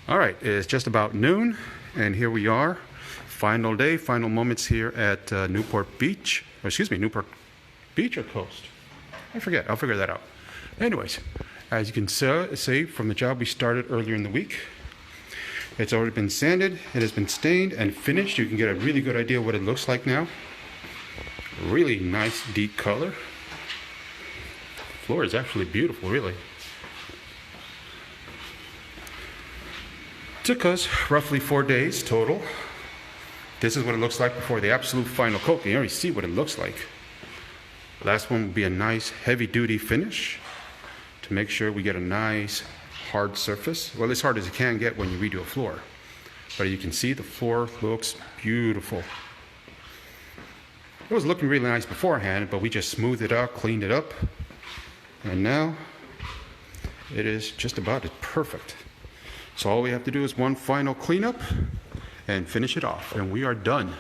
All right, it's just about noon, and here we are. Final day, final moments here at Newport Beach. Or excuse me, Newport Beach or Coast? I forget. I'll figure that out. Anyways, as you can see from the job we started earlier in the week, it's already been sanded, it has been stained and finished. You can get a really good idea what it looks like now. Really nice deep color. The floor is actually beautiful, really. Took us roughly 4 days total. This is what it looks like before the absolute final coat. You already see what it looks like. Last one will be a nice heavy duty finish to make sure we get a nice hard surface. Well, as hard as it can get when you redo a floor. But you can see the floor looks beautiful. It was looking really nice beforehand, but we just smoothed it out, cleaned it up. And now it is just about as perfect. So all we have to do is one final cleanup and finish it off, and we are done.